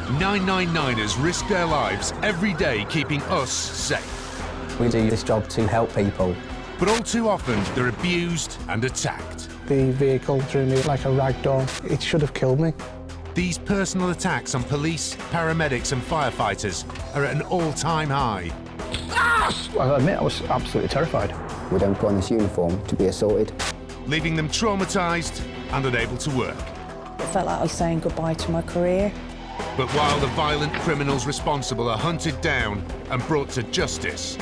999ers risk their lives every day keeping us safe. We do this job to help people. But all too often, they're abused and attacked. The vehicle threw me like a rag doll. It should have killed me. These personal attacks on police, paramedics and firefighters are at an all-time high. I'll admit, I was absolutely terrified. We don't put on this uniform to be assaulted. Leaving them traumatised and unable to work. It felt like I was saying goodbye to my career. But while the violent criminals responsible are hunted down and brought to justice,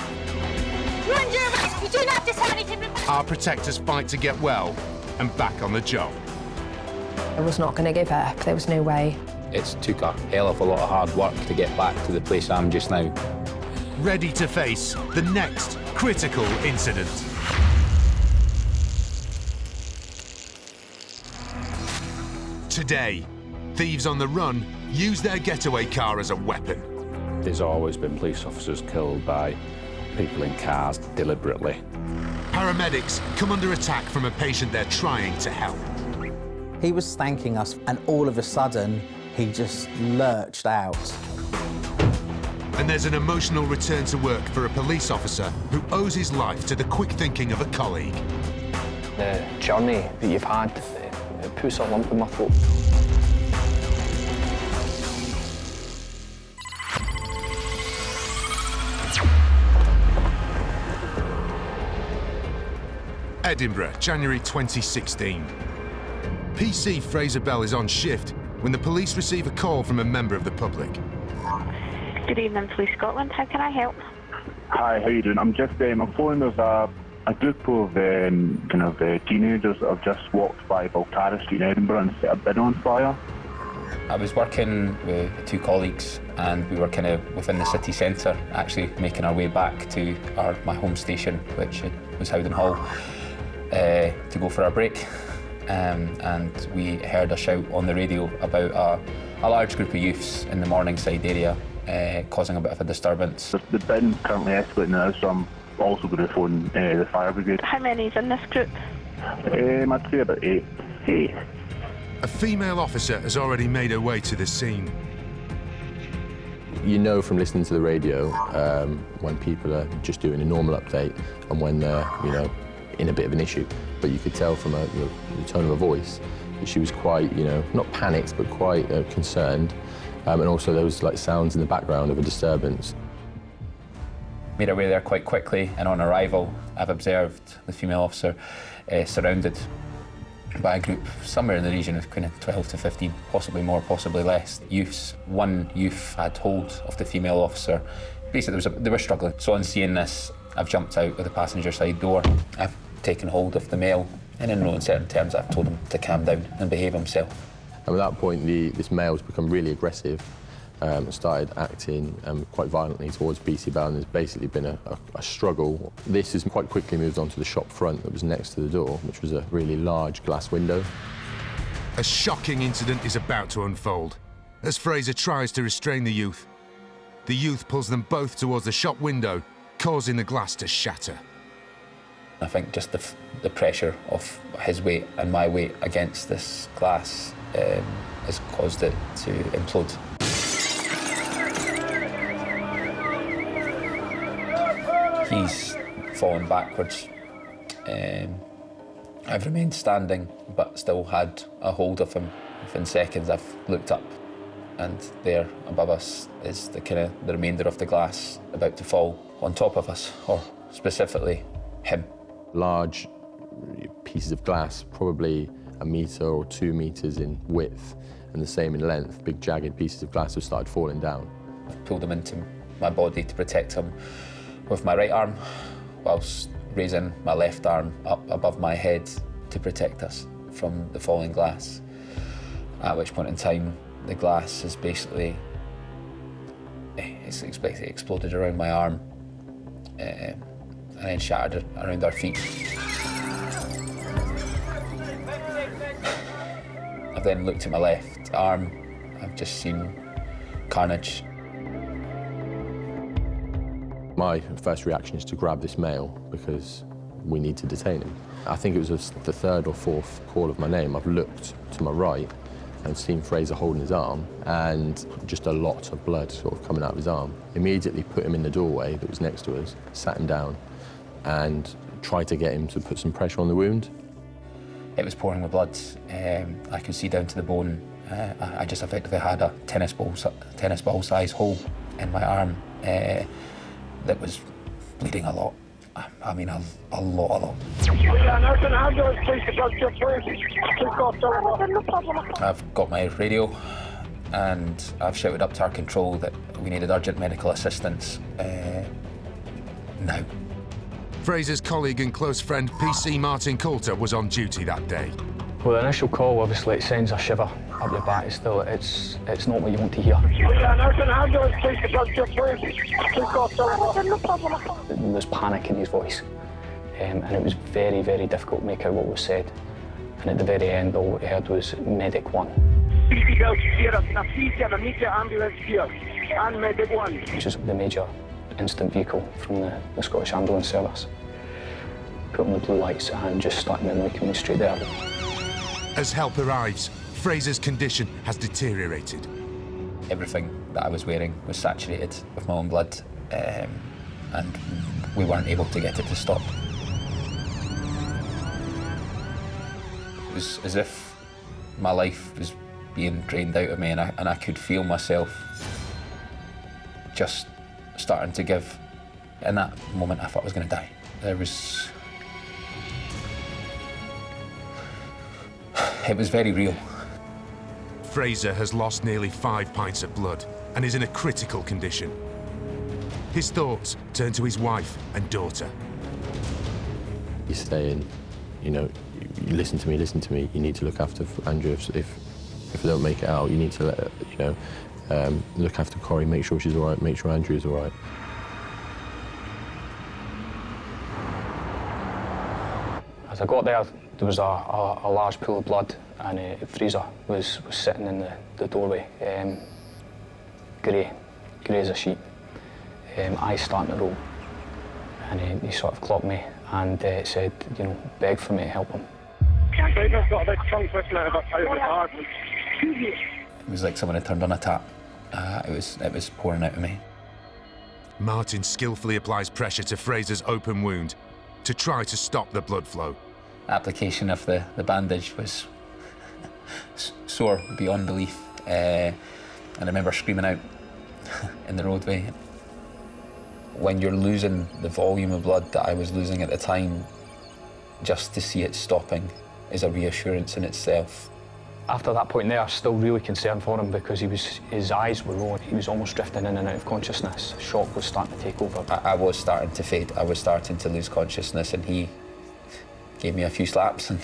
You're under arrest. You do not have to say anything. our protectors fight to get well and back on the job. I was not going to give up. There was no way. It's took a hell of a lot of hard work to get back to the place I'm just now. Ready to face the next critical incident. Today, thieves on the run use their getaway car as a weapon. There's always been police officers killed by people in cars deliberately. Paramedics come under attack from a patient they're trying to help. He was thanking us, and all of a sudden, he just lurched out. And there's an emotional return to work for a police officer who owes his life to the quick thinking of a colleague. The journey that you've had, it puts a lump in my throat. Edinburgh, January 2016. PC Fraser Bell is on shift when the police receive a call from a member of the public. Good evening, Police Scotland. How can I help? Hi, how you doing? I'm just I'm phoning. There's a group of teenagers that have just walked by Baltara Street in Edinburgh and set a bin on fire. I was working with two colleagues and we were kind of within the city centre, actually making our way back to my home station, which was Howden Hall, to go for our break. And we heard a shout on the radio about a large group of youths in the Morningside area causing a bit of a disturbance. The bin currently escalating now, so I'm also going to phone the fire brigade. How many is in this group? I'd say about 8. A female officer has already made her way to the scene. You know from listening to the radio when people are just doing a normal update and when they're, in a bit of an issue. But you could tell from the tone of her voice that she was quite, not panicked, but quite concerned. And also there was like sounds in the background of a disturbance. Made our way there quite quickly, and on arrival, I've observed the female officer surrounded by a group somewhere in the region of kind of 12 to 15, possibly more, possibly less, youths. One youth had hold of the female officer. Basically, they were struggling. So on seeing this, I've jumped out of the passenger side door. I've taken hold of the male, and in no uncertain terms, I've told him to calm down and behave himself. And at that point, this male's become really aggressive and started acting quite violently towards BC Bell, and there's basically been a struggle. This has quite quickly moved on to the shop front that was next to the door, which was a really large glass window. A shocking incident is about to unfold. As Fraser tries to restrain the youth pulls them both towards the shop window, causing the glass to shatter. I think just the pressure of his weight and my weight against this glass has caused it to implode. He's fallen backwards. I've remained standing, but still had a hold of him. Within seconds, I've looked up, and there above us is the remainder of the glass about to fall on top of us, or specifically him. Large pieces of glass, probably 1 metre or 2 metres in width, and the same in length. Big jagged pieces of glass have started falling down. I've pulled him into my body to protect him with my right arm, whilst raising my left arm up above my head to protect us from the falling glass. At which point in time, the glass is basically exploded around my arm and then shattered around our feet. I've then looked at my left arm. I've just seen carnage. My first reaction is to grab this male because we need to detain him. I think it was the third or fourth call of my name. I've looked to my right I'd seen Fraser holding his arm and just a lot of blood sort of coming out of his arm. Immediately put him in the doorway that was next to us, sat him down and tried to get him to put some pressure on the wound. It was pouring with blood. I could see down to the bone. I just effectively had a tennis ball size hole in my arm that was bleeding a lot. I mean, a lot. I've got my radio and I've shouted up to our control that we needed urgent medical assistance now. Fraser's colleague and close friend PC Martin Coulter was on duty that day. Well, the initial call, obviously, it sends a shiver up your back. It's not what you want to hear. There was panic in his voice, and it was very, very difficult to make out what was said. And at the very end, all we heard was Medic 1. Which is the major instant vehicle from the Scottish Ambulance Service. Put on the blue lights and just started making me straight there. As help arrives, Fraser's condition has deteriorated. Everything that I was wearing was saturated with my own blood, and we weren't able to get it to stop. It was as if my life was being drained out of me, and I could feel myself just starting to give. In that moment, I thought I was going to die. It was very real. Fraser has lost nearly 5 pints of blood and is in a critical condition. His thoughts turn to his wife and daughter. He's saying, you know, you listen to me, you need to look after Andrew. If I don't make it out, you need to, look after Corrie, make sure she's all right, make sure Andrew's all right. As I got there was a large pool of blood, and Fraser was sitting in the doorway, grey as a sheet, eyes starting to roll. And he sort of clocked me and said, you know, beg for me to help him. It was like someone had turned on a tap. It was pouring out of me. Martin skillfully applies pressure to Fraser's open wound to try to stop the blood flow. Application of the bandage was sore beyond belief, and I remember screaming out in the roadway. When you're losing the volume of blood that I was losing at the time, just to see it stopping is a reassurance in itself. After that point there, I was still really concerned for him because his eyes were rolling. He was almost drifting in and out of consciousness. Shock was starting to take over. I was starting to fade. I was starting to lose consciousness, and he gave me a few slaps and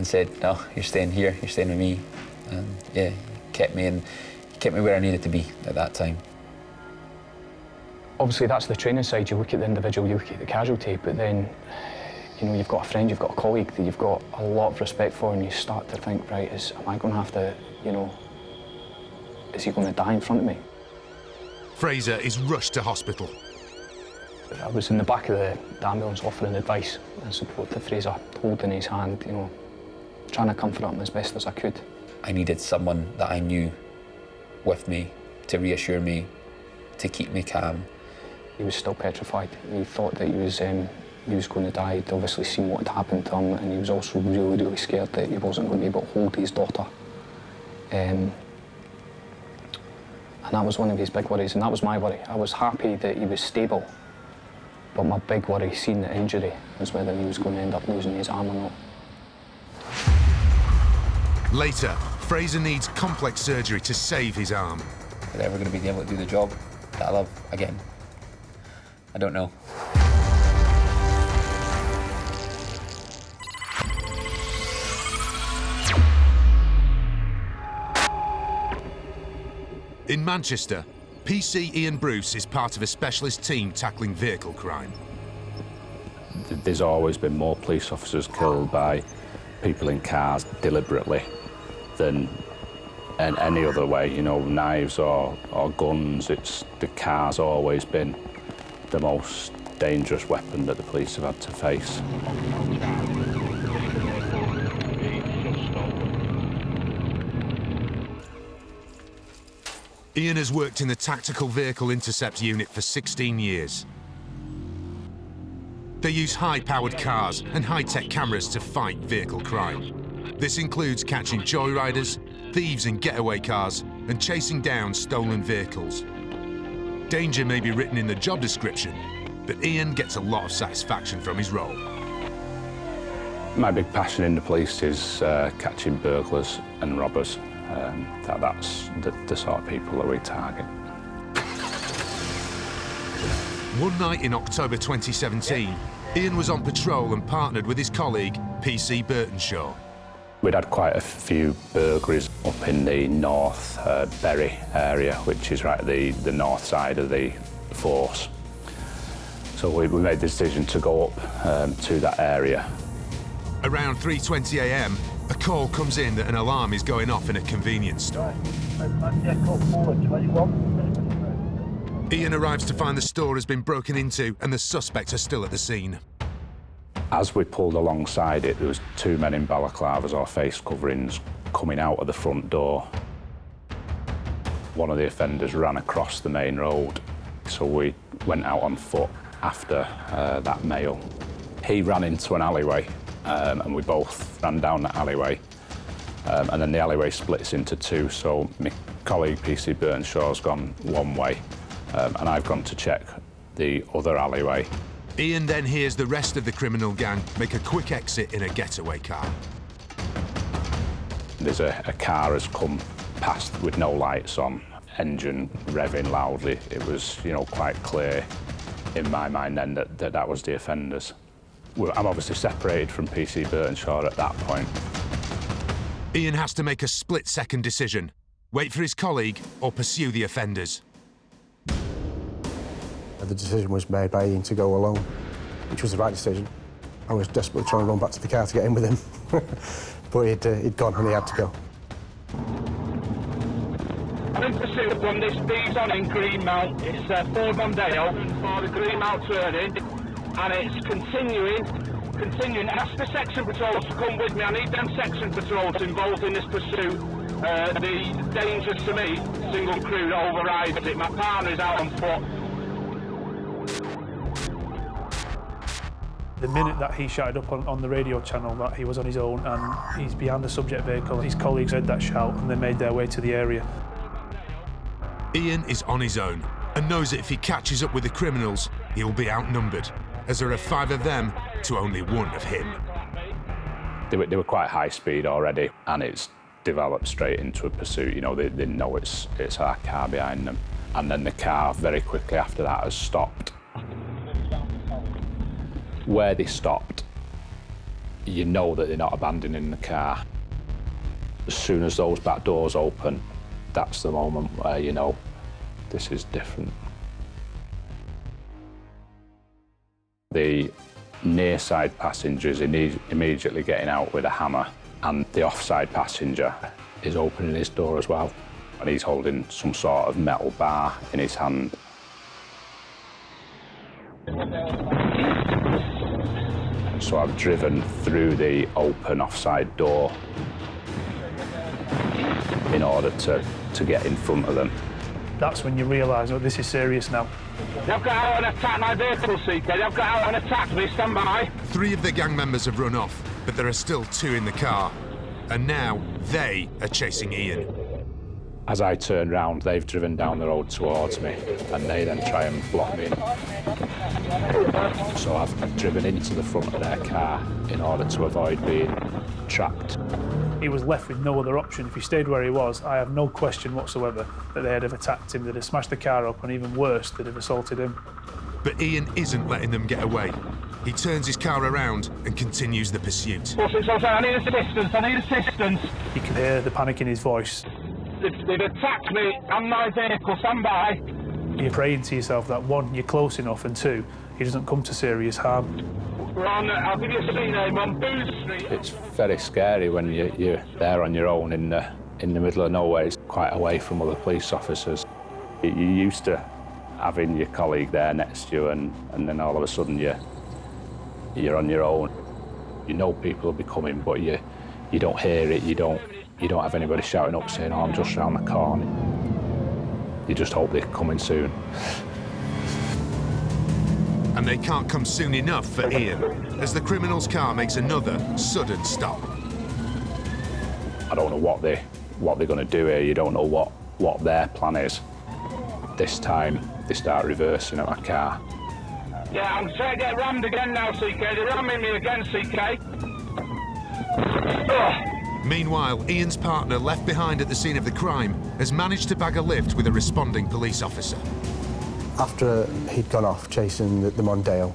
said, no, you're staying here, you're staying with me. And yeah, kept me where I needed to be at that time. Obviously, that's the training side. You look at the individual, you look at the casualty, but then, you know, you've got a friend, you've got a colleague that you've got a lot of respect for, and you start to think, right, am I going to have to, you know, is he going to die in front of me? Fraser is rushed to hospital. I was in the back of the ambulance offering advice and support to Fraser, holding his hand, you know, trying to comfort him as best as I could. I needed someone that I knew with me to reassure me, to keep me calm. He was still petrified. He thought that he was going to die. He'd obviously seen what had happened to him, and he was also really, really scared that he wasn't going to be able to hold his daughter. And that was one of his big worries, and that was my worry. I was happy that he was stable, but my big worry, seeing the injury, was whether he was going to end up losing his arm or not. Later, Fraser needs complex surgery to save his arm. Is I ever going to be able to do the job that I love again? I don't know. In Manchester, PC Ian Bruce is part of a specialist team tackling vehicle crime. There's always been more police officers killed by people in cars deliberately than in any other way, you know, knives or guns. The car's always been the most dangerous weapon that the police have had to face. Ian has worked in the Tactical Vehicle Intercept Unit for 16 years. They use high-powered cars and high-tech cameras to fight vehicle crime. This includes catching joyriders, thieves in getaway cars, and chasing down stolen vehicles. Danger may be written in the job description, but Ian gets a lot of satisfaction from his role. My big passion in the police is catching burglars and robbers. That's the sort of people that we target. One night in October 2017, Ian was on patrol and partnered with his colleague, PC Burtonshaw. We'd had quite a few burglaries up in the North Bury area, which is right at the north side of the force. So we made the decision to go up to that area. Around 3:20 a.m, a call comes in that an alarm is going off in a convenience store. Ian arrives to find the store has been broken into and the suspects are still at the scene. As we pulled alongside it, there was two men in balaclavas or face coverings coming out of the front door. One of the offenders ran across the main road, so we went out on foot after that male. He ran into an alleyway, and we both ran down that alleyway. And then the alleyway splits into two, so my colleague PC Burnshaw's gone one way, and I've gone to check the other alleyway. Ian then hears the rest of the criminal gang make a quick exit in a getaway car. There's a car has come past with no lights on, engine revving loudly. It was, quite clear in my mind then that was the offenders. I'm obviously separated from PC Burtonshaw at that point. Ian has to make a split-second decision. Wait for his colleague or pursue the offenders. The decision was made by Ian to go alone, which was the right decision. I was desperately trying to run back to the car to get in with him, but he'd gone and he had to go. I'm in pursuit from this B's in Greenmount. It's Ford Mondeo for the Greenmount turning, and it's continuing. Ask the section patrols to come with me. I need them section patrols involved in this pursuit. The dangers to me, single crew overrides it. My partner is out on foot. The minute that he shouted up on the radio channel that he was on his own and he's behind the subject vehicle, his colleagues heard that shout and they made their way to the area. Ian is on his own and knows that if he catches up with the criminals, he will be outnumbered, as there are 5 of them to only 1 of him. They were quite high speed already, and it's developed straight into a pursuit. They know it's our car behind them. And then the car very quickly after that has stopped. Where they stopped, you know that they're not abandoning the car. As soon as those back doors open, that's the moment where you know this is different. The near side passenger is immediately getting out with a hammer, and the offside passenger is opening his door as well, and he's holding some sort of metal bar in his hand. So I've driven through the open offside door in order to get in front of them. That's when you realise, oh, this is serious now. They've got out and attacked my vehicle, CK. They've got out and attacked me. Stand by. 3 of the gang members have run off, but there are still 2 in the car. And now they are chasing Ian. As I turn round, they've driven down the road towards me, and they then try and block me in. So I've driven into the front of their car in order to avoid being trapped. He was left with no other option. If he stayed where he was, I have no question whatsoever that they'd have attacked him, they'd have smashed the car up, and even worse, they'd have assaulted him. But Ian isn't letting them get away. He turns his car around and continues the pursuit. I need assistance. You can hear the panic in his voice. They've attacked me and my vehicle. Stand by. You're praying to yourself that 1, you're close enough, and 2, he doesn't come to serious harm. We're on, I'll give you a street name, on Booth Street. It's very scary when you're there on your own in the middle of nowhere. It's quite away from other police officers. You're used to having your colleague there next to you, and then all of a sudden you're on your own. You know people will be coming, but you don't hear it. You don't have anybody shouting up saying, "Oh, I'm just round the corner." You just hope they're coming soon. And they can't come soon enough for Ian, as the criminal's car makes another sudden stop. I don't know what they're going to do here. You don't know what their plan is. This time, they start reversing at my car. Yeah, I'm trying to get rammed again now, CK. They're ramming me again, CK. Meanwhile, Ian's partner, left behind at the scene of the crime, has managed to bag a lift with a responding police officer. After he'd gone off chasing the Mondale,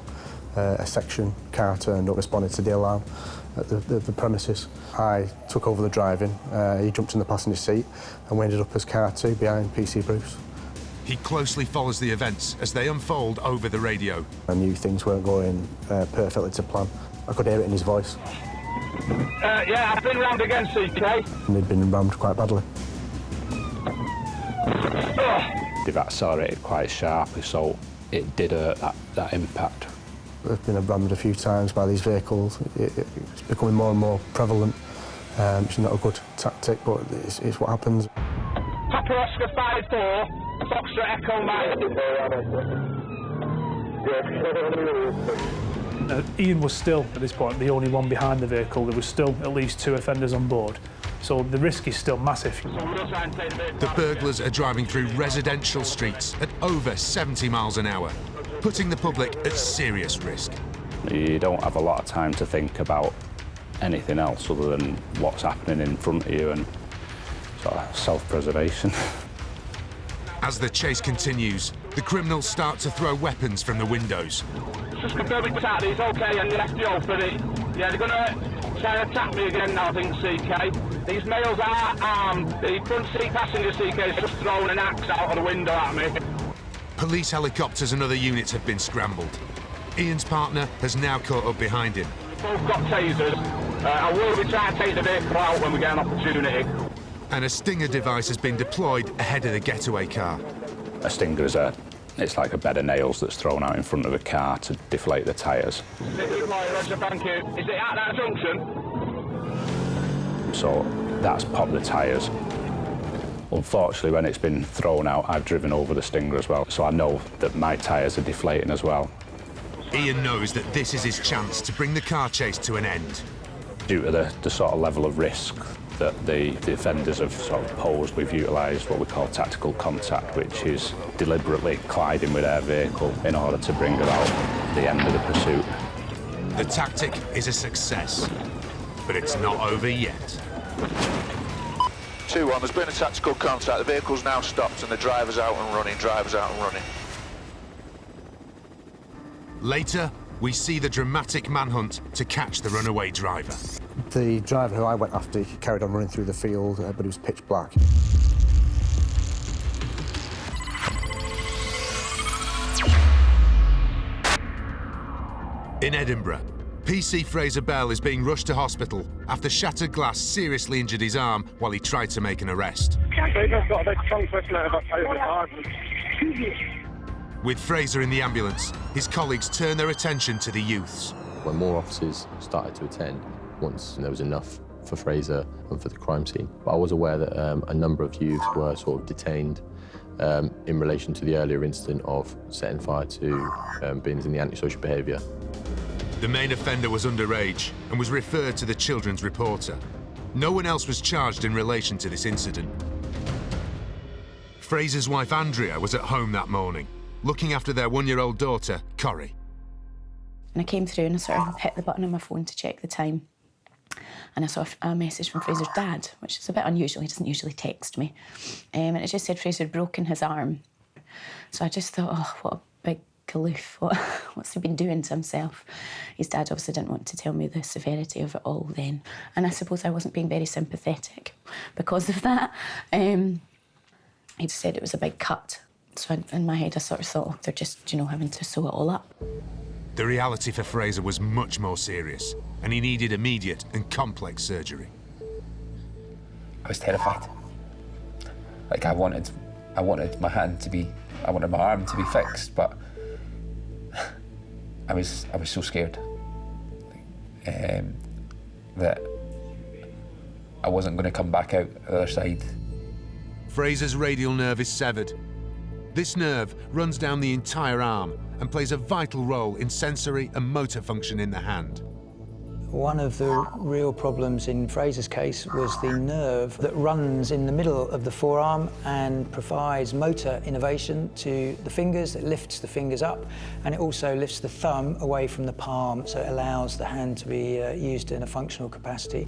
a section car turned up, responded to the alarm at the premises. I took over the driving, he jumped in the passenger seat, and we ended up as car 2 behind PC Bruce. He closely follows the events as they unfold over the radio. I knew things weren't going perfectly to plan. I could hear it in his voice. Yeah, I've been rammed again, CK. And he'd been rammed quite badly. They've accelerated quite sharply, so it did hurt that impact. I've been rammed a few times by these vehicles. It's becoming more and more prevalent. It's not a good tactic, but it's what happens. Papa Oscar 5-4, Foxtrot Echo Mike. Ian was still, at this point, the only one behind the vehicle. There was still at least 2 offenders on board. So the risk is still massive. The burglars are driving through residential streets at over 70 miles an hour, putting the public at serious risk. You don't have a lot of time to think about anything else other than what's happening in front of you and sort of self-preservation. As the chase continues, the criminals start to throw weapons from the windows. Just confirming Saturday, it's okay, and left you open it. Yeah, they're going to try and attack me again now, I think, CK. These males are armed. The front seat passenger, CK, has just thrown an axe out of the window at me. Police helicopters and other units have been scrambled. Ian's partner has now caught up behind him. Both got tasers. I will be trying to take the vehicle out when we get an opportunity. And a stinger device has been deployed ahead of the getaway car. A stinger it's like a bed of nails that's thrown out in front of a car to deflate the tyres. Roger, thank you. Is it at that junction? So that's popped the tyres. Unfortunately, when it's been thrown out, I've driven over the stinger as well, so I know that my tyres are deflating as well. Ian knows that this is his chance to bring the car chase to an end. Due to the sort of level of risk that the offenders have sort of posed, we've utilised what we call tactical contact, which is deliberately colliding with their vehicle in order to bring about the end of the pursuit. The tactic is a success, but it's not over yet. 2-1, there's been a tactical contact. The vehicle's now stopped and the driver's out and running, Later, we see the dramatic manhunt to catch the runaway driver. The driver who I went after carried on running through the field, but it was pitch black. In Edinburgh, PC Fraser Bell is being rushed to hospital after shattered glass seriously injured his arm while he tried to make an arrest. With Fraser in the ambulance, his colleagues turn their attention to the youths. When more officers started to attend, once there was enough for Fraser and for the crime scene. But I was aware that a number of youths were sort of detained in relation to the earlier incident of setting fire to bins in the antisocial behaviour. The main offender was underage and was referred to the children's reporter. No one else was charged in relation to this incident. Fraser's wife Andrea was at home that morning, looking after their 1-year-old daughter, Corrie. And I came through and I sort of hit the button on my phone to check the time. And I saw a message from Fraser's dad, which is a bit unusual. He doesn't usually text me. And it just said Fraser had broken his arm. So I just thought, oh, what a big caloof. What's he been doing to himself? His dad obviously didn't want to tell me the severity of it all then. And I suppose I wasn't being very sympathetic because of that. He said it was a big cut. So in my head, I sort of thought, they're just, having to sew it all up. The reality for Fraser was much more serious, and he needed immediate and complex surgery. I was terrified. Like I wanted my hand to be, I wanted my arm to be fixed, but I was so scared that I wasn't going to come back out the other side. Fraser's radial nerve is severed, This nerve runs down the entire arm and plays a vital role in sensory and motor function in the hand. One of the real problems in Fraser's case was the nerve that runs in the middle of the forearm and provides motor innervation to the fingers. It lifts the fingers up, and it also lifts the thumb away from the palm, so it allows the hand to be used in a functional capacity.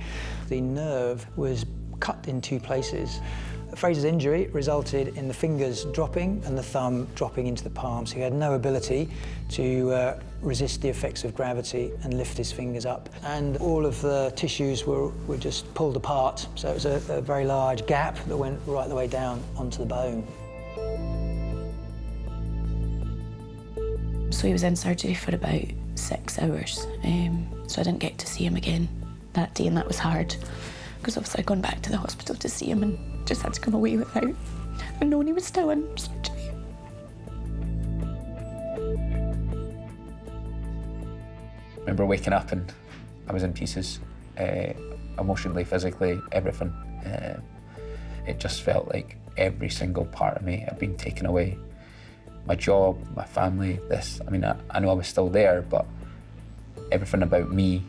The nerve was cut in two places. Fraser's injury resulted in the fingers dropping and the thumb dropping into the palm, so he had no ability to resist the effects of gravity and lift his fingers up. And all of the tissues were just pulled apart, so it was a very large gap that went right the way down onto the bone. So he was in surgery for about 6 hours, so I didn't get to see him again that day, and that was hard, because obviously I'd gone back to the hospital to see him and just had to come away without knowing he was still in surgery. I remember waking up and I was in pieces, emotionally, physically, everything. It just felt like every single part of me had been taken away. My job, my family, this. I mean, I know I was still there, but everything about me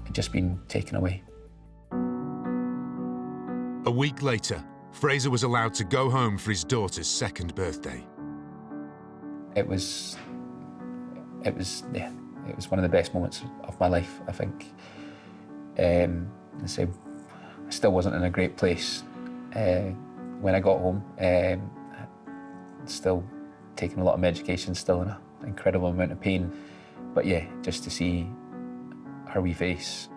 had just been taken away. A week later, Fraser was allowed to go home for his daughter's 2nd birthday. It was one of the best moments of my life, I think. I still wasn't in a great place when I got home. Still taking a lot of medication, still in an incredible amount of pain. But yeah, just to see her wee face,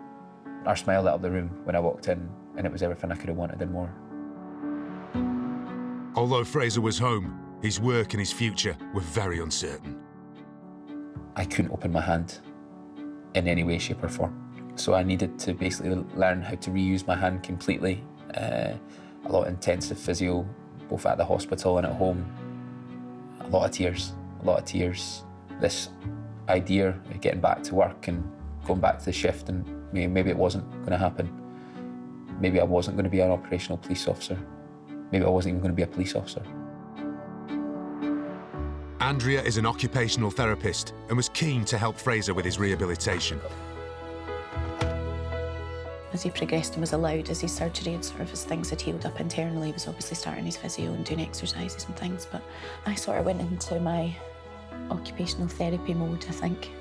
her smile lit up the room when I walked in, and it was everything I could have wanted and more. Although Fraser was home, his work and his future were very uncertain. I couldn't open my hand in any way, shape or form. So I needed to basically learn how to reuse my hand completely. A lot of intensive physio, both at the hospital and at home. A lot of tears. This idea of getting back to work and going back to the shift, and maybe it wasn't going to happen. Maybe I wasn't going to be an operational police officer. Maybe I wasn't even going to be a police officer. Andrea is an occupational therapist and was keen to help Fraser with his rehabilitation. As he progressed and was allowed, as his surgery and sort of as things had healed up internally, he was obviously starting his physio and doing exercises and things, but I sort of went into my occupational therapy mode, I think,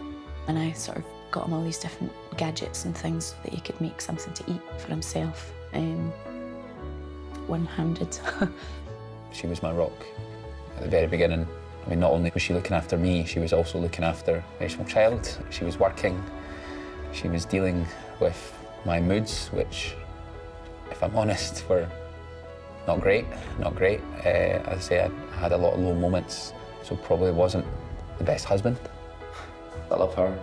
and I sort of got him all these different gadgets and things so that he could make something to eat for himself, one-handed. She was my rock at the very beginning. I mean, not only was she looking after me, she was also looking after a very small child. She was working, she was dealing with my moods, which, if I'm honest, were not great. As I say, I had a lot of low moments, so probably wasn't the best husband. I love her,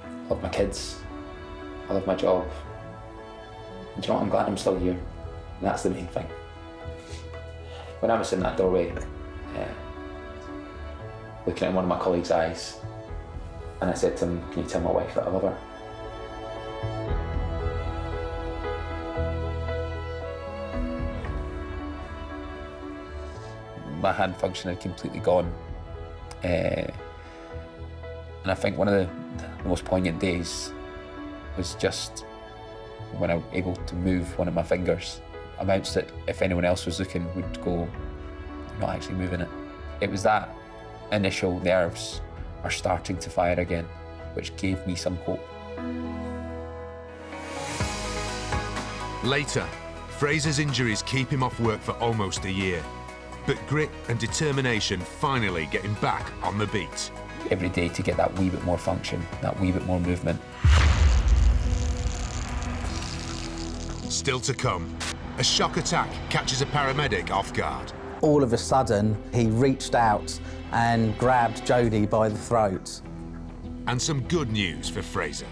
I love my kids, I love my job. And do you know what, I'm glad I'm still here, and that's the main thing. When I was in that doorway, looking at one of my colleagues' eyes, and I said to him, "Can you tell my wife that I love her?" My hand function had completely gone. And I think one of the most poignant days was just when I was able to move one of my fingers. Amounts that if anyone else was looking would go, "You're not actually moving it." It was that initial nerves are starting to fire again, which gave me some hope. Later, Fraser's injuries keep him off work for almost a year. But grit and determination finally get him back on the beat. Every day to get that wee bit more function, that wee bit more movement. Still to come, a shock attack catches a paramedic off guard. All of a sudden, he reached out and grabbed Jodie by the throat. And some good news for Fraser.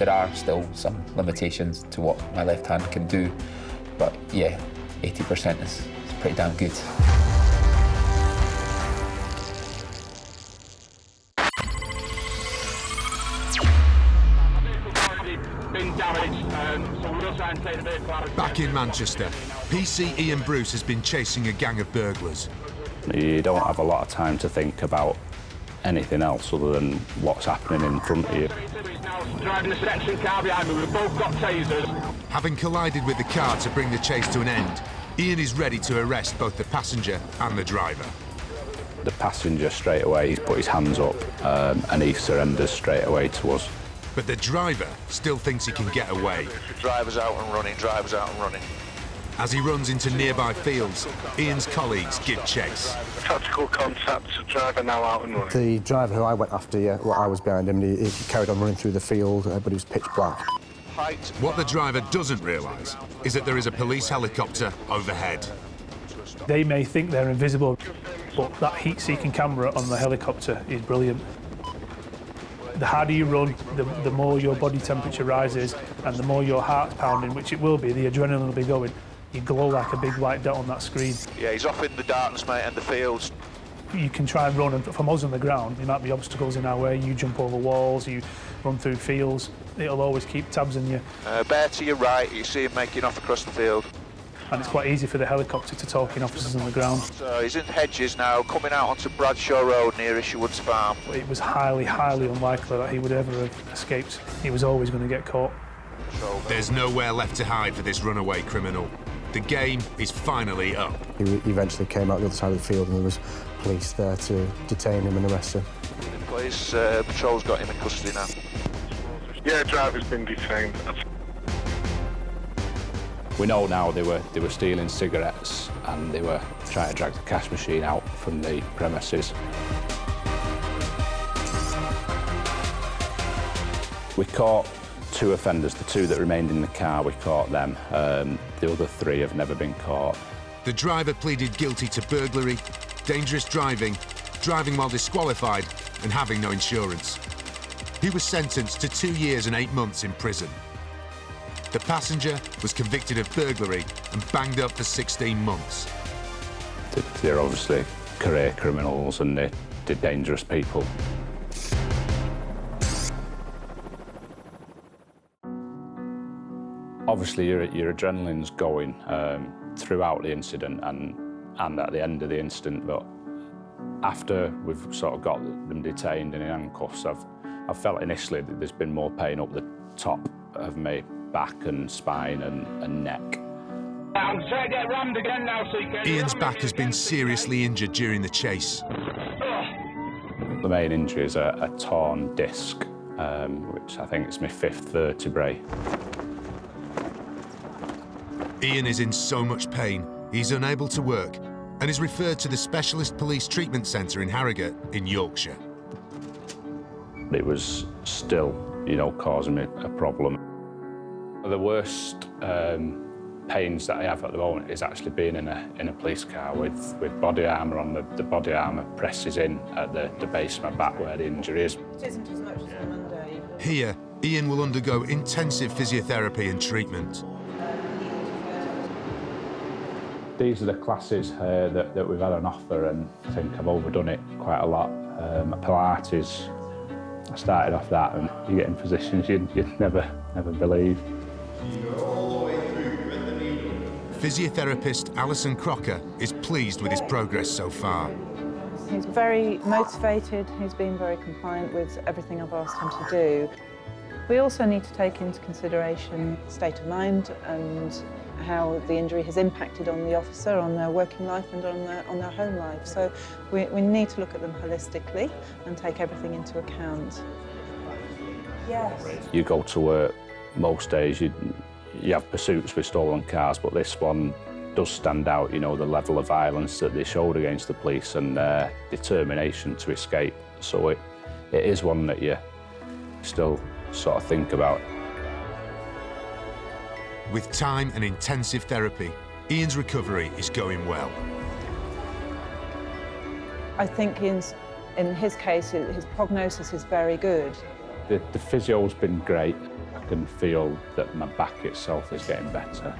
There are still some limitations to what my left hand can do, but yeah, 80% is pretty damn good. Back in Manchester, PC Ian Bruce has been chasing a gang of burglars. You don't have a lot of time to think about anything else other than what's happening in front of you. Driving the section car behind me, we've both got tasers. Having collided with the car to bring the chase to an end, Ian is ready to arrest both the passenger and the driver. The passenger straight away, he's put his hands up and he surrenders straight away to us. But the driver still thinks he can get away. Driver's out and running, driver's out and running. As he runs into nearby fields, Ian's colleagues give chase. Tactical contact, driver now out and running. The driver who I went after, well, I was behind him, and he carried on running through the field, but he was pitch black. What the driver doesn't realise is that there is a police helicopter overhead. They may think they're invisible, but that heat-seeking camera on the helicopter is brilliant. The harder you run, the more your body temperature rises, and the more your heart's pounding, which it will be, the adrenaline will be going. You glow like a big white dot on that screen. Yeah, he's off in the darkness, mate, and the fields. You can try and run, and for us on the ground, there might be obstacles in our way. You jump over walls, you run through fields. It'll always keep tabs on you. Bear to your right, you see him making off across the field. And it's quite easy for the helicopter to talk in officers on the ground. So he's in hedges now, coming out onto Bradshaw Road near Isherwood's farm. It was highly, highly unlikely that he would ever have escaped. He was always going to get caught. There's nowhere left to hide for this runaway criminal. The game is finally up. He eventually came out the other side of the field, and there was police there to detain him and arrest him. The police patrol's got him in custody now. Yeah, driver's been detained. We know now they were stealing cigarettes and they were trying to drag the cash machine out from the premises. We caught 2 offenders, the 2 that remained in the car, we caught them. The other 3 have never been caught. The driver pleaded guilty to burglary, dangerous driving, driving while disqualified, and having no insurance. He was sentenced to 2 years and 8 months in prison. The passenger was convicted of burglary and banged up for 16 months. They're obviously career criminals and they're dangerous people. Obviously, your adrenaline's going throughout the incident and at the end of the incident, but after we've sort of got them detained and in handcuffs, I've felt initially that there's been more pain up the top of my back and spine and neck. I'm trying to get rammed again now, so you can... Ian's back has been seriously injured during the chase. The main injury is a torn disc, which I think is my 5th vertebrae. Ian is in so much pain, he's unable to work and is referred to the Specialist Police Treatment Centre in Harrogate in Yorkshire. It was still, causing me a problem. The worst pains that I have at the moment is actually being in a police car with body armour on. The body armour presses in at the base of my back where the injury is. It isn't as much as the Monday. Here, Ian will undergo intensive physiotherapy and treatment. These are the classes that we've had on offer, and I think I've overdone it quite a lot. Pilates, I started off that, and you get in positions you'd never believe. Physiotherapist Alison Crocker is pleased with his progress so far. He's very motivated, he's been very compliant with everything I've asked him to do. We also need to take into consideration state of mind and how the injury has impacted on the officer, on their working life and on their home life. So we need to look at them holistically and take everything into account. Yes. You go to work most days, you have pursuits with stolen cars, but this one does stand out, the level of violence that they showed against the police and their determination to escape. So it is one that you still sort of think about. With time and intensive therapy, Ian's recovery is going well. I think in his case, his prognosis is very good. The physio's been great. I can feel that my back itself is getting better.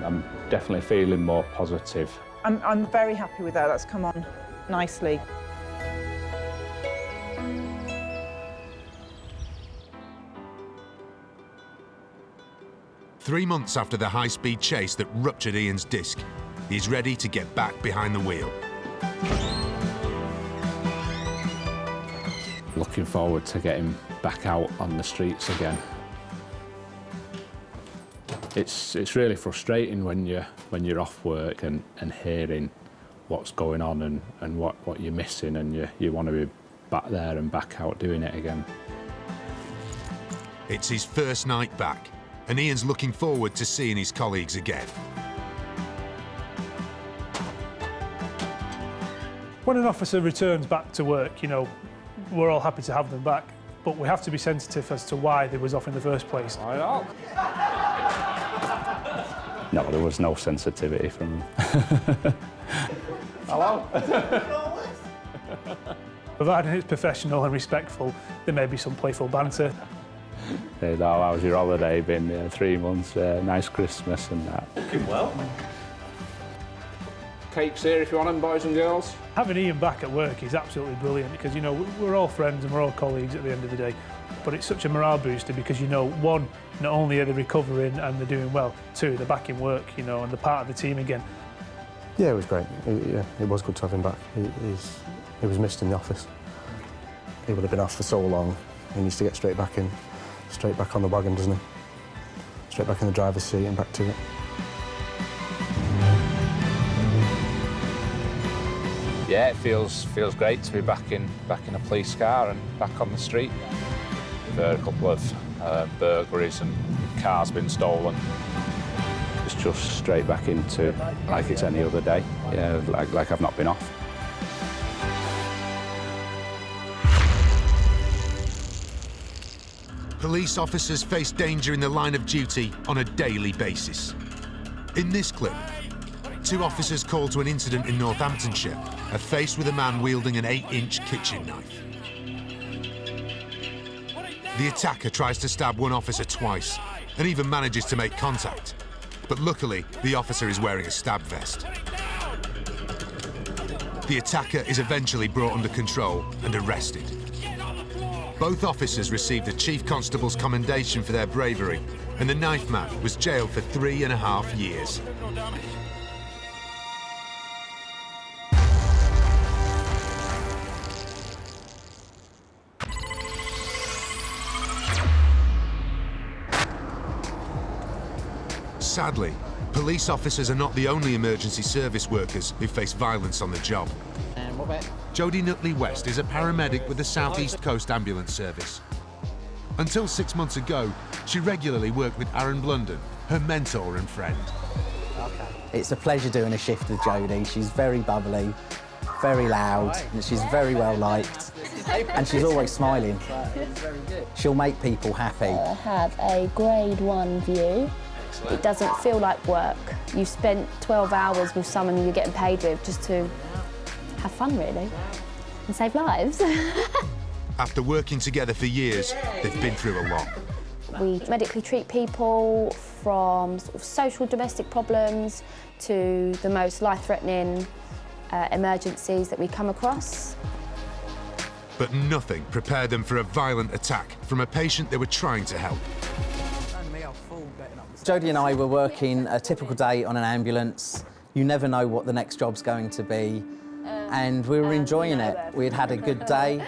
I'm definitely feeling more positive. I'm very happy with that. That's come on nicely. Three months after the high-speed chase that ruptured Ian's disc, he's ready to get back behind the wheel. Looking forward to getting back out on the streets again. It's really frustrating when you're off work and hearing what's going on and what you're missing, and you want to be back there and back out doing it again. It's his first night back, and Ian's looking forward to seeing his colleagues again. When an officer returns back to work, you know, we're all happy to have them back, but we have to be sensitive as to why they was off in the first place. I know. No, there was no sensitivity from them. Hello? Providing it's professional and respectful, there may be some playful banter. Hey, how's your holiday been? 3 months, nice Christmas and that. Looking well. Cakes here if you want them, boys and girls. Having Ian back at work is absolutely brilliant because, you know, we're all friends and we're all colleagues at the end of the day. But it's such a morale booster because, you know, one, not only are they recovering and they're doing well, two, they're back in work, you know, and they're part of the team again. Yeah, it was great. It was good to have him back. He was missed in the office. He would have been off for so long. He needs to get straight back on the wagon, doesn't he? Straight back in the driver's seat and back to it. Yeah, it feels great to be back in a police car and back on the street. We've heard a couple of burglaries and cars been stolen. It's just straight back into like it's any other day. Yeah, like I've not been off. Police officers face danger in the line of duty on a daily basis. In this clip, 2 officers called to an incident in Northamptonshire are faced with a man wielding an 8-inch kitchen knife. The attacker tries to stab one officer twice and even manages to make contact. But luckily, the officer is wearing a stab vest. The attacker is eventually brought under control and arrested. Both officers received the Chief Constable's commendation for their bravery, and the knife man was jailed for 3.5 years. Sadly, police officers are not the only emergency service workers who face violence on the job. Jodie Nutley West is a paramedic with the South East Coast Ambulance Service. Until 6 months ago, she regularly worked with Aaron Blunden, her mentor and friend. It's a pleasure doing a shift with Jodie. She's very bubbly, very loud, and she's very well liked. And she's always smiling. She'll make people happy. I have a grade 1 view. It doesn't feel like work. You've spent 12 hours with someone you're getting paid with just to have fun, really, and save lives. After working together for years, they've been through a lot. We medically treat people from sort of social domestic problems to the most life-threatening emergencies that we come across. But nothing prepared them for a violent attack from a patient they were trying to help. Jodie and I were working a typical day on an ambulance. You never know what the next job's going to be, and we were enjoying it. We had had a good day.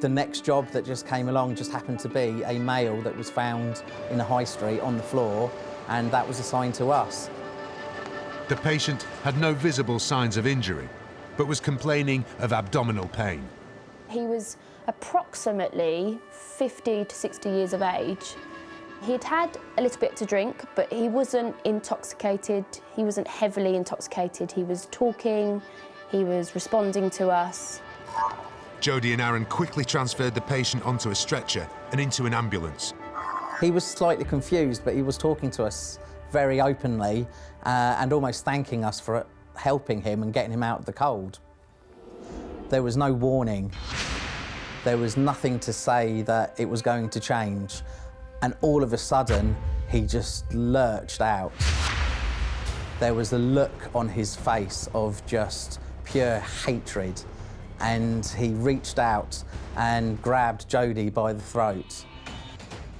The next job that just came along just happened to be a male that was found in a high street on the floor, and that was assigned to us. The patient had no visible signs of injury, but was complaining of abdominal pain. He was approximately 50 to 60 years of age. He'd had a little bit to drink, but he wasn't intoxicated. He wasn't heavily intoxicated. He was talking, he was responding to us. Jodie and Aaron quickly transferred the patient onto a stretcher and into an ambulance. He was slightly confused, but he was talking to us very openly and almost thanking us for helping him and getting him out of the cold. There was no warning. There was nothing to say that it was going to change. And all of a sudden, he just lurched out. There was a look on his face of just pure hatred. And he reached out and grabbed Jodie by the throat.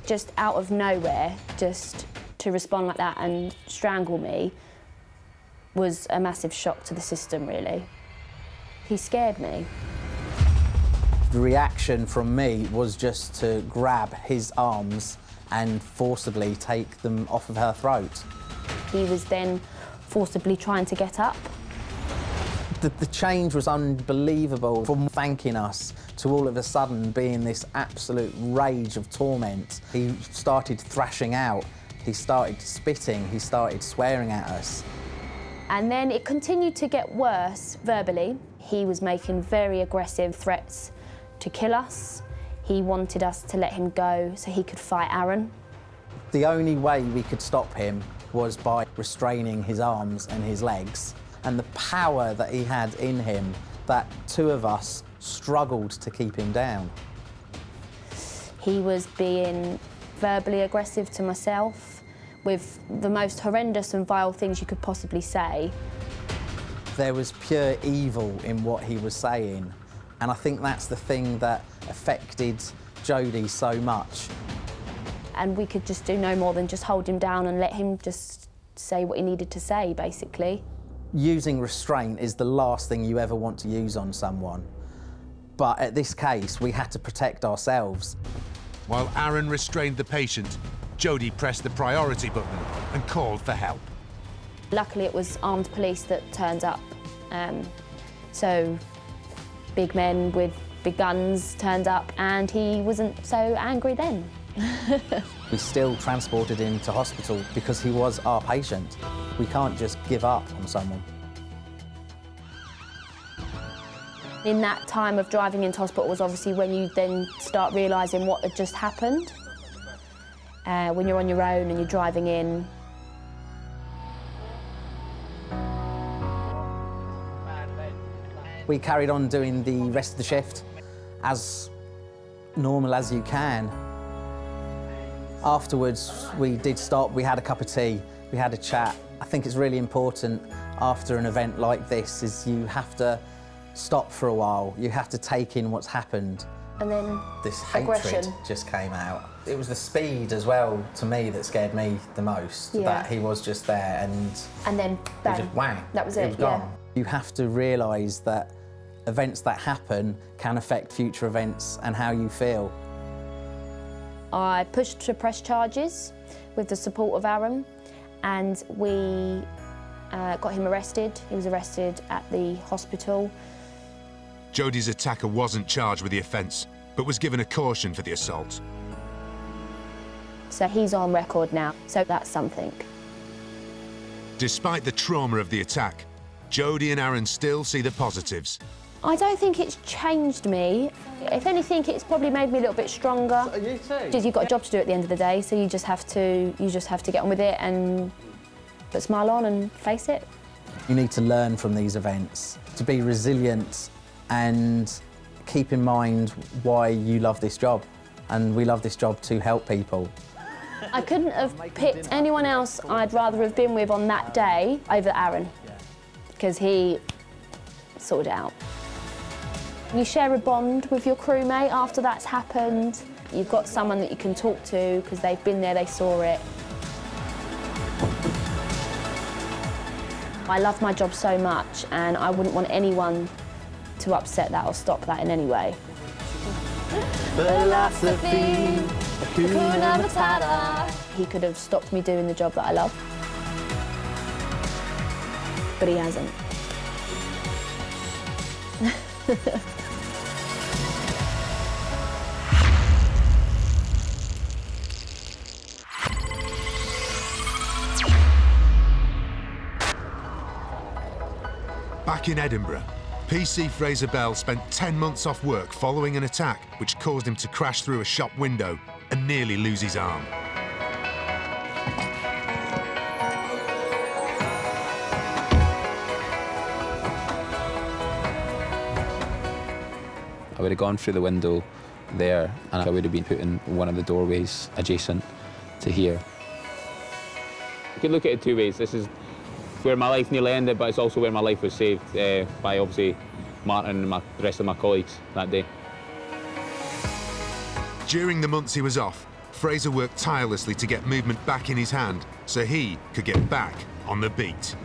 Just out of nowhere, just to respond like that and strangle me was a massive shock to the system, really. He scared me. The reaction from me was just to grab his arms and forcibly take them off of her throat. He was then forcibly trying to get up. The change was unbelievable, from thanking us to all of a sudden being this absolute rage of torment. He started thrashing out, he started spitting, he started swearing at us. And then it continued to get worse verbally. He was making very aggressive threats to kill us. He wanted us to let him go so he could fight Aaron. The only way we could stop him was by restraining his arms and his legs. And the power that he had in him, that two of us struggled to keep him down. He was being verbally aggressive to myself with the most horrendous and vile things you could possibly say. There was pure evil in what he was saying, and I think that's the thing that affected Jodie so much. And we could just do no more than just hold him down and let him just say what he needed to say, basically. Using restraint is the last thing you ever want to use on someone. But at this case, we had to protect ourselves. While Aaron restrained the patient, Jodie pressed the priority button and called for help. Luckily, it was armed police that turned up. So big men with big guns turned up, and he wasn't so angry then. We still transported him to hospital because he was our patient. We can't just give up on someone. In that time of driving into hospital was obviously when you then start realising what had just happened. When you're on your own and you're driving in. We carried on doing the rest of the shift as normal as you can. Afterwards, we did stop, we had a cup of tea, we had a chat. I think it's really important after an event like this is you have to stop for a while, you have to take in what's happened. And then this aggression hatred just came out. It was the speed as well, to me, that scared me the most, that he was just there and then bang, just whang, that was it, was gone. You have to realise that events that happen can affect future events and how you feel. I pushed to press charges with the support of Aaron, and we got him arrested. He was arrested at the hospital. Jodie's attacker wasn't charged with the offence, but was given a caution for the assault. So he's on record now, so that's something. Despite the trauma of the attack, Jodie and Aaron still see the positives. I don't think it's changed me. If anything, it's probably made me a little bit stronger. So you too? Because you've got a job to do at the end of the day, so you just have to get on with it and put a smile on and face it. You need to learn from these events, to be resilient and keep in mind why you love this job. And we love this job to help people. I couldn't have picked anyone else I'd rather have been with on that day over Aaron, because he sorted it out. You share a bond with your crewmate after that's happened. You've got someone that you can talk to because they've been there, they saw it. I love my job so much, and I wouldn't want anyone to upset that or stop that in any way. Philosophy, Hakuna Matata. He could have stopped me doing the job that I love, but he hasn't. Back in Edinburgh, PC Fraser Bell spent 10 months off work following an attack which caused him to crash through a shop window and nearly lose his arm. I would have gone through the window there and I would have been put in one of the doorways adjacent to here. You can look at it two ways. This is where my life nearly ended, but it's also where my life was saved by obviously Martin and the rest of my colleagues that day. During the months he was off, Fraser worked tirelessly to get movement back in his hand so he could get back on the beat.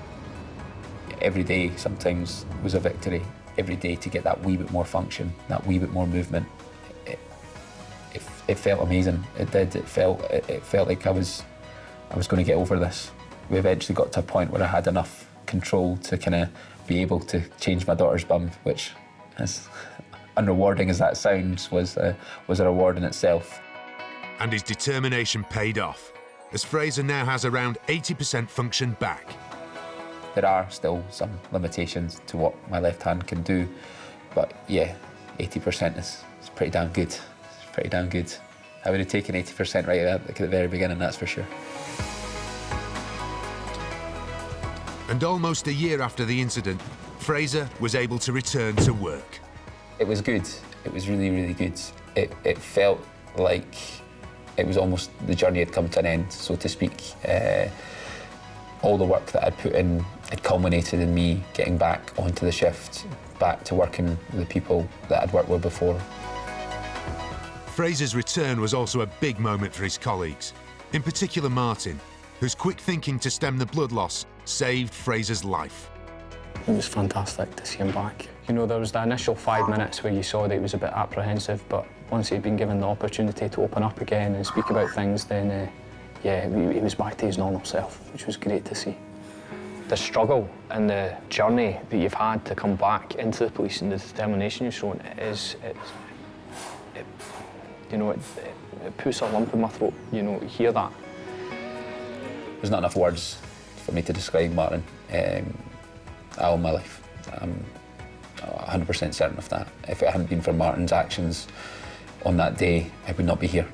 Every day sometimes was a victory. every day to get that wee bit more function, that wee bit more movement. It felt amazing. It did. It felt like I was going to get over this. We eventually got to a point where I had enough control to kind of be able to change my daughter's bum, which, as unrewarding as that sounds, was a reward in itself. And his determination paid off, as Fraser now has around 80% function back. There are still some limitations to what my left hand can do, but yeah, 80% is pretty damn good. It's pretty damn good. I would have taken 80% right at the very beginning, that's for sure. And almost a year after the incident, Fraser was able to return to work. It was good. It was really, really good. It felt like it was almost the journey had come to an end, so to speak. All the work that I'd put in had culminated in me getting back onto the shift, back to working with the people that I'd worked with before. Fraser's return was also a big moment for his colleagues, in particular Martin, whose quick thinking to stem the blood loss saved Fraser's life. It was fantastic to see him back. You know, there was the initial 5 minutes where you saw that he was a bit apprehensive, but once he'd been given the opportunity to open up again and speak about things, then yeah, he was back to his normal self, which was great to see. The struggle and the journey that you've had to come back into the police and the determination you've shown it puts a lump in my throat, you know, hear that. There's not enough words for me to describe Martin all my life. I'm 100% certain of that. If it hadn't been for Martin's actions on that day, I would not be here.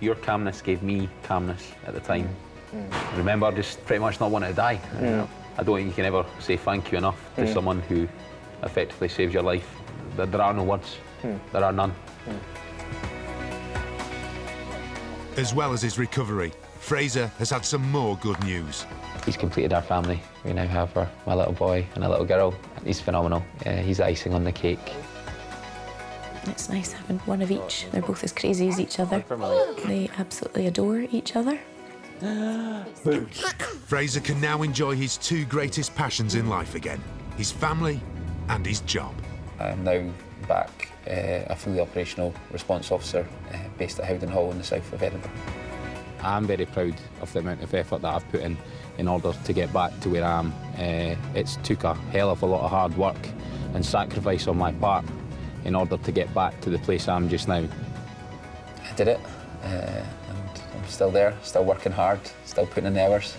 Your calmness gave me calmness at the time. I remember just pretty much not wanting to die. I don't think you can ever say thank you enough to someone who effectively saves your life. There are no words. There are none. As well as his recovery, Fraser has had some more good news. He's completed our family. We now have my little boy and a little girl. He's phenomenal. He's icing on the cake. It's nice having one of each. They're both as crazy as each other. They absolutely adore each other. Fraser can now enjoy his two greatest passions in life again, his family and his job. I'm now back a fully operational response officer based at Howden Hall in the south of Edinburgh. I'm very proud of the amount of effort that I've put in order to get back to where I am. It's took a hell of a lot of hard work and sacrifice on my part in order to get back to the place I am just now. I did it, and I'm still there, still working hard, still putting in the hours.